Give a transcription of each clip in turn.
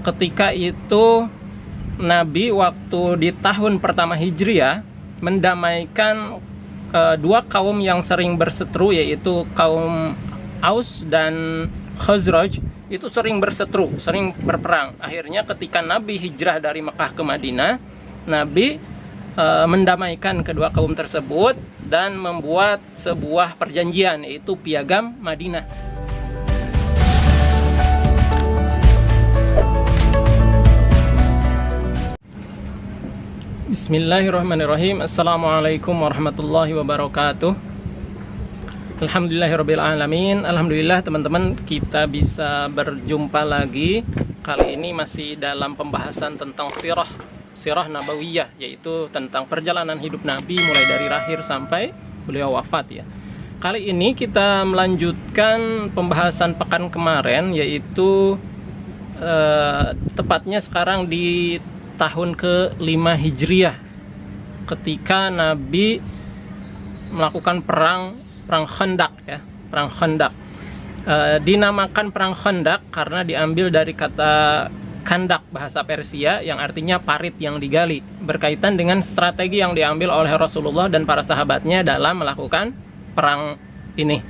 ketika itu Nabi waktu di tahun pertama Hijriah mendamaikan dua kaum yang sering berseteru, yaitu kaum Aus dan Khazraj. Itu sering berseteru, sering berperang. Akhirnya ketika Nabi hijrah dari Mekah ke Madinah, Nabi mendamaikan kedua kaum tersebut dan membuat sebuah perjanjian, yaitu Piagam Madinah. Bismillahirrahmanirrahim. Assalamualaikum warahmatullahi wabarakatuh. Alhamdulillahirabbil alamin. Alhamdulillah teman-teman, kita bisa berjumpa lagi. Kali ini masih dalam pembahasan tentang sirah nabawiyah, yaitu tentang perjalanan hidup Nabi mulai dari lahir sampai beliau wafat ya. Kali ini kita melanjutkan pembahasan pekan kemarin, yaitu tepatnya sekarang di tahun ke-5 Hijriah, ketika Nabi melakukan perang Khandaq ya, perang Khandaq. Dinamakan perang Khandaq karena diambil dari kata kandak bahasa Persia yang artinya parit yang digali, berkaitan dengan strategi yang diambil oleh Rasulullah dan para sahabatnya dalam melakukan perang ini.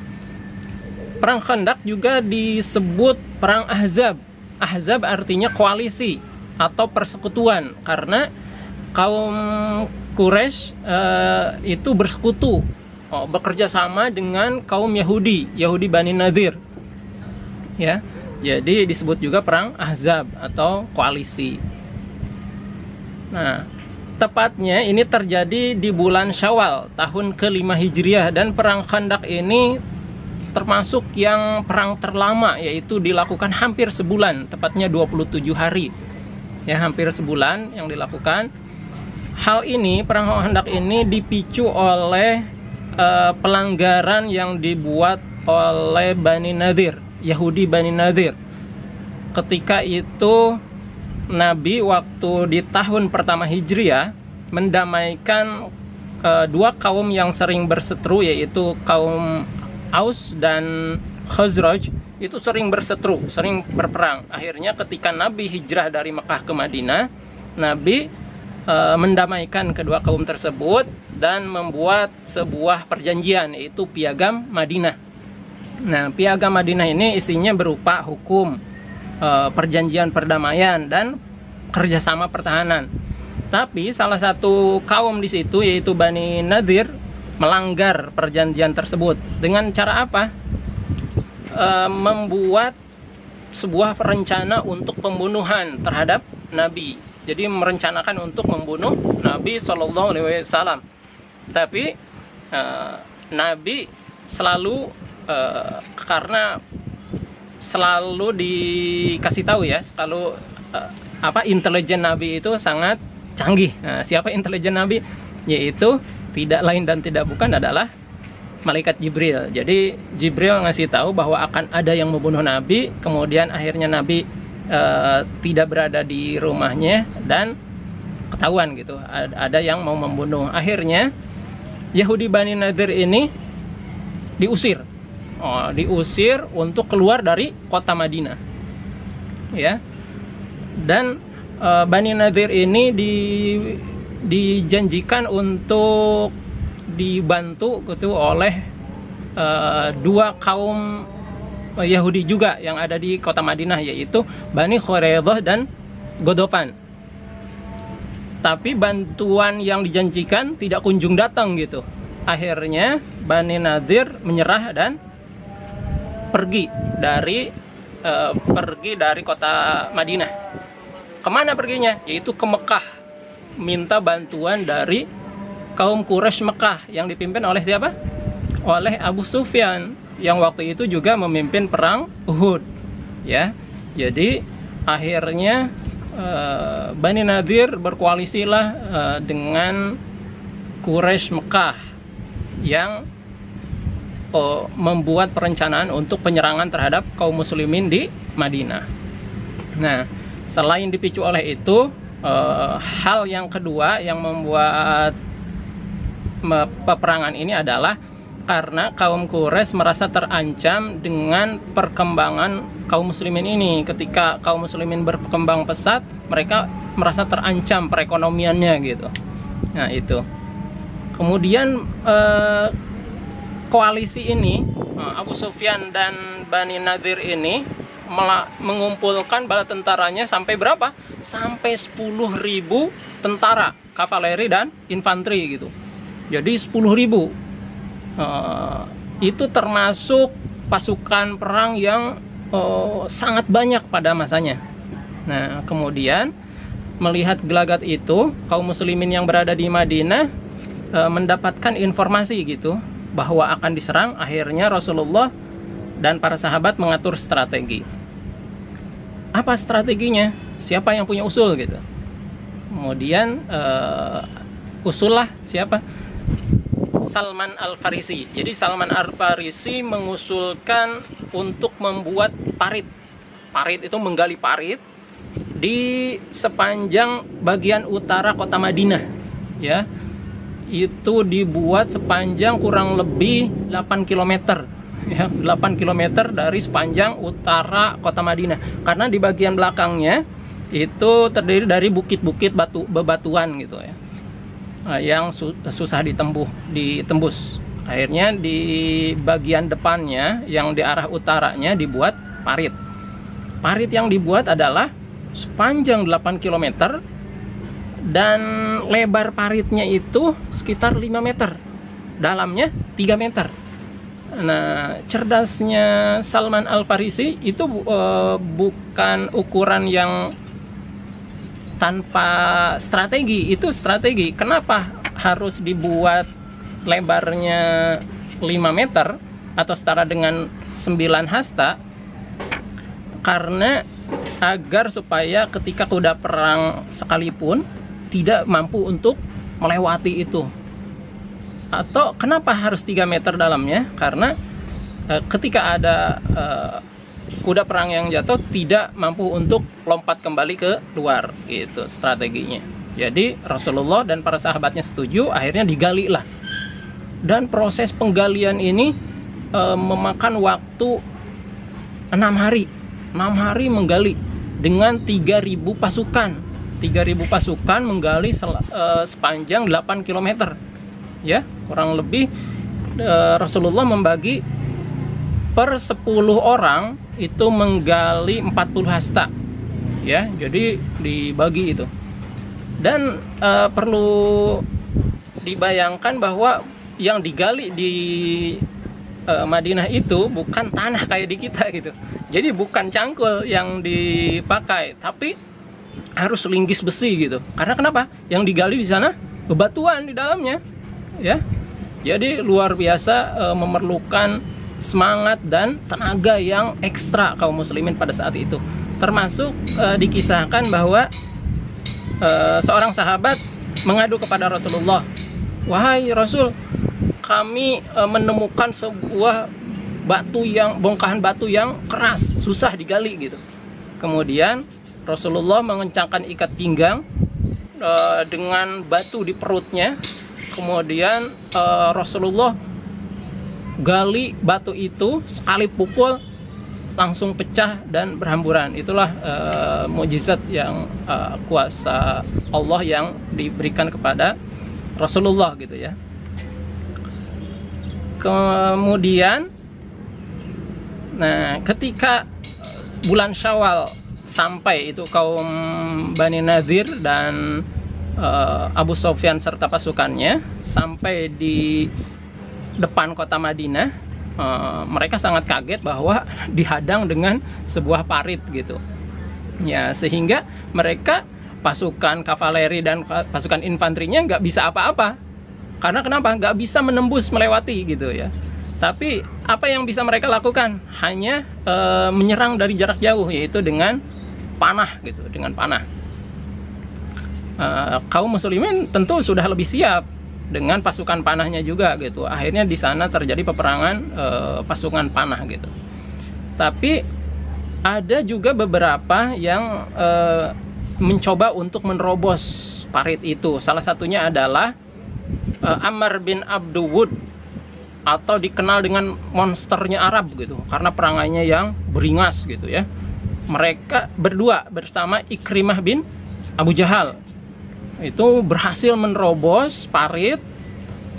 Perang Khandaq juga disebut perang Ahzab. Ahzab artinya koalisi atau persekutuan, karena kaum Quraisy itu bersekutu, bekerja sama dengan kaum Yahudi Bani Nadir ya. Jadi disebut juga perang Ahzab atau koalisi. Nah, tepatnya ini terjadi di bulan Syawal tahun ke-5 Hijriah, dan perang Khandaq ini termasuk yang perang terlama, yaitu dilakukan hampir sebulan, tepatnya 27 hari ya, hampir sebulan yang dilakukan. Hal ini, perang Khandaq ini dipicu oleh pelanggaran yang dibuat oleh Bani Nadir, Yahudi Bani Nadir. Ketika itu Nabi waktu di tahun pertama Hijriah mendamaikan dua kaum yang sering berseteru, yaitu kaum Aus dan Khazraj. Itu sering berseteru, sering berperang. Akhirnya ketika Nabi hijrah dari Mekah ke Madinah, Nabi mendamaikan kedua kaum tersebut dan membuat sebuah perjanjian, yaitu Piagam Madinah. Nah, Piagam Madinah ini isinya berupa hukum, perjanjian perdamaian, dan kerjasama pertahanan. Tapi salah satu kaum di situ, yaitu Bani Nadir, melanggar perjanjian tersebut. Dengan cara apa? Membuat sebuah rencana untuk pembunuhan terhadap Nabi. Jadi merencanakan untuk membunuh Nabi SAW. Tapi Nabi selalu karena selalu dikasih tahu ya, selalu intelijen Nabi itu sangat canggih. Nah, siapa intelijen Nabi? Yaitu tidak lain dan tidak bukan adalah malaikat Jibril. Jadi Jibril ngasih tahu bahwa akan ada yang membunuh Nabi. Kemudian akhirnya Nabi tidak berada di rumahnya dan ketahuan gitu, ada yang mau membunuh. Akhirnya Yahudi Bani Nadir ini diusir, diusir untuk keluar dari kota Madinah ya. Dan Bani Nadir ini dijanjikan untuk dibantu gitu oleh dua kaum Yahudi juga yang ada di kota Madinah, yaitu Bani Quraidah dan Godofan. Tapi bantuan yang dijanjikan tidak kunjung datang gitu. Akhirnya Bani Nadir menyerah dan pergi dari kota Madinah. Kemana perginya? Yaitu ke Mekah, minta bantuan dari kaum Quraisy Mekah yang dipimpin oleh siapa? Oleh Abu Sufyan, yang waktu itu juga memimpin perang Uhud ya. Jadi akhirnya Bani Nadir berkoalisilah dengan Quraisy Mekah yang membuat perencanaan untuk penyerangan terhadap kaum muslimin di Madinah. Nah, selain dipicu oleh itu, hal yang kedua yang membuat peperangan ini adalah karena kaum Quraisy merasa terancam dengan perkembangan kaum muslimin ini. Ketika kaum muslimin berkembang pesat, mereka merasa terancam perekonomiannya gitu. Nah itu. Kemudian koalisi ini, Abu Sufyan dan Bani Nadir ini mengumpulkan bala tentaranya sampai berapa? Sampai 10.000 tentara, kavaleri dan infanteri gitu. Jadi 10.000. Itu termasuk pasukan perang yang sangat banyak pada masanya. Nah, kemudian melihat gelagat itu, kaum muslimin yang berada di Madinah mendapatkan informasi gitu bahwa akan diserang. Akhirnya Rasulullah dan para sahabat mengatur strategi. Apa strateginya? Siapa yang punya usul gitu? Kemudian usullah siapa? Salman Al-Farisi. Jadi Salman Al-Farisi mengusulkan untuk membuat parit. Parit itu menggali parit di sepanjang bagian utara kota Madinah, ya. Itu dibuat sepanjang kurang lebih 8 km, ya, 8 km dari sepanjang utara kota Madinah. Karena di bagian belakangnya itu terdiri dari bukit-bukit bebatuan gitu ya. Yang susah ditembus. Akhirnya di bagian depannya yang di arah utaranya dibuat parit. Parit yang dibuat adalah sepanjang 8 km dan lebar paritnya itu sekitar 5 meter. Dalamnya 3 meter. Nah, cerdasnya Salman Al-Farisi itu bukan ukuran yang tanpa strategi, itu strategi. Kenapa harus dibuat lebarnya 5 meter atau setara dengan 9 hasta? Karena agar supaya ketika kuda perang sekalipun tidak mampu untuk melewati itu. Atau kenapa harus 3 meter dalamnya? Karena ketika ada kuda perang yang jatuh tidak mampu untuk lompat kembali ke luar, gitu strateginya. Jadi Rasulullah dan para sahabatnya setuju, akhirnya digali lah. Dan proses penggalian ini memakan waktu 6 hari. 6 hari menggali dengan 3.000 pasukan. 3.000 pasukan menggali sepanjang 8 km. Ya, kurang lebih Rasulullah membagi per 10 orang itu menggali 40 hasta, ya, jadi dibagi itu. Dan perlu dibayangkan bahwa yang digali di Madinah itu bukan tanah kayak di kita gitu. Jadi bukan cangkul yang dipakai, tapi harus linggis besi gitu. Karena kenapa? Yang digali di sana bebatuan di dalamnya, ya. Jadi luar biasa, memerlukan semangat dan tenaga yang ekstra kaum muslimin pada saat itu. Termasuk dikisahkan bahwa seorang sahabat mengadu kepada Rasulullah, "Wahai Rasul, kami menemukan sebuah bongkahan batu yang keras, susah digali gitu." Kemudian Rasulullah mengencangkan ikat pinggang dengan batu di perutnya. Kemudian Rasulullah gali batu itu, sekali pukul langsung pecah dan berhamburan. Itulah mukjizat yang kuasa Allah yang diberikan kepada Rasulullah gitu ya. Kemudian, nah, ketika bulan Syawal sampai, itu kaum Bani Nadir dan Abu Sufyan serta pasukannya sampai di depan kota Madinah, mereka sangat kaget bahwa dihadang dengan sebuah parit gitu. Ya, sehingga mereka, pasukan kavaleri dan pasukan infanterinya nggak bisa apa-apa. Karena kenapa? Nggak bisa menembus, melewati gitu ya. Tapi apa yang bisa mereka lakukan? Hanya menyerang dari jarak jauh, yaitu dengan panah gitu, dengan panah. Kaum muslimin tentu sudah lebih siap dengan pasukan panahnya juga gitu. Akhirnya di sana terjadi peperangan pasukan panah gitu. Tapi ada juga beberapa yang mencoba untuk menerobos parit itu. Salah satunya adalah Amr bin Abduwud atau dikenal dengan monsternya Arab gitu, karena perangannya yang beringas gitu ya. Mereka berdua bersama Ikrimah bin Abu Jahal itu berhasil menerobos parit,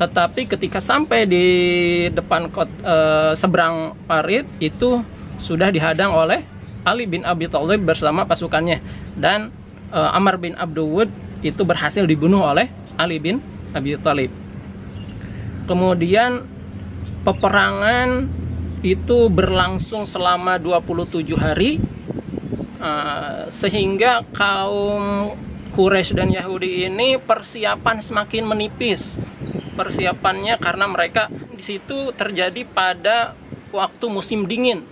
tetapi ketika sampai di depan seberang parit itu sudah dihadang oleh Ali bin Abi Thalib bersama pasukannya, dan Amr bin Abdul Wud itu berhasil dibunuh oleh Ali bin Abi Thalib. Kemudian peperangan itu berlangsung selama 27 hari, sehingga kaum Quraisy dan Yahudi ini persiapan semakin menipis. Persiapannya karena mereka di situ terjadi pada waktu musim dingin,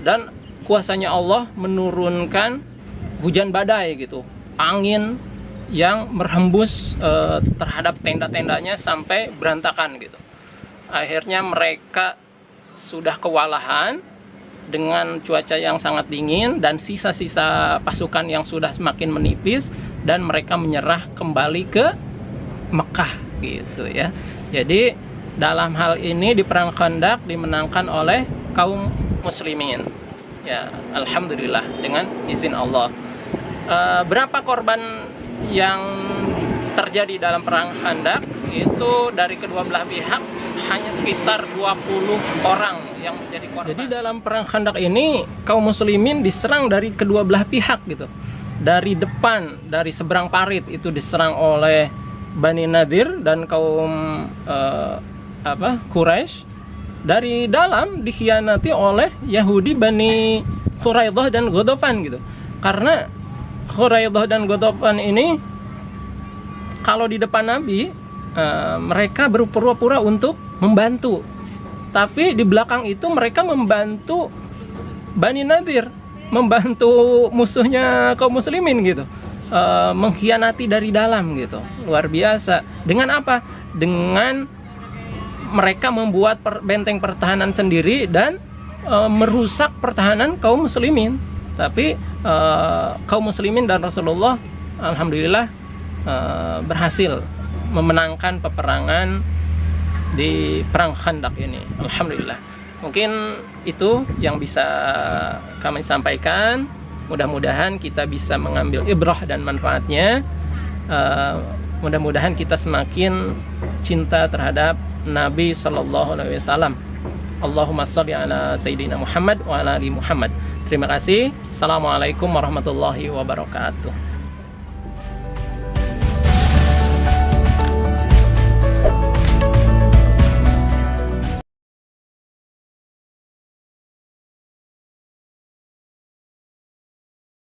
dan kuasanya Allah menurunkan hujan badai gitu, angin yang merembus terhadap tenda-tendanya sampai berantakan gitu. Akhirnya mereka sudah kewalahan dengan cuaca yang sangat dingin dan sisa-sisa pasukan yang sudah semakin menipis, dan mereka menyerah kembali ke Mekah gitu ya. Jadi dalam hal ini di perang Khandaq dimenangkan oleh kaum muslimin ya, alhamdulillah dengan izin Allah. Berapa korban yang terjadi dalam perang Khandaq itu dari kedua belah pihak hanya sekitar 20 orang yang menjadi korban. Jadi dalam perang Khandaq ini kaum muslimin diserang dari kedua belah pihak gitu. Dari depan, dari seberang parit itu diserang oleh Bani Nadir dan kaum Quraisy. Dari dalam dikhianati oleh Yahudi Bani Quraidah dan Ghatafan gitu. Karena Quraidah dan Ghatafan ini kalau di depan Nabi mereka berpura-pura untuk membantu, tapi di belakang itu mereka membantu Bani Nadir, membantu musuhnya kaum muslimin gitu, mengkhianati dari dalam gitu. Luar biasa. Dengan apa? Dengan mereka membuat benteng pertahanan sendiri dan merusak pertahanan kaum muslimin. Tapi kaum muslimin dan Rasulullah alhamdulillah berhasil memenangkan peperangan di perang Khandaq ini, alhamdulillah. Mungkin itu yang bisa kami sampaikan. Mudah-mudahan kita bisa mengambil ibrah dan manfaatnya. Mudah-mudahan kita semakin cinta terhadap Nabi Sallallahu Alaihi Wasallam. Allahumma sholli ala Sayyidina Muhammad wa ala ali Muhammad. Terima kasih. Assalamualaikum warahmatullahi wabarakatuh.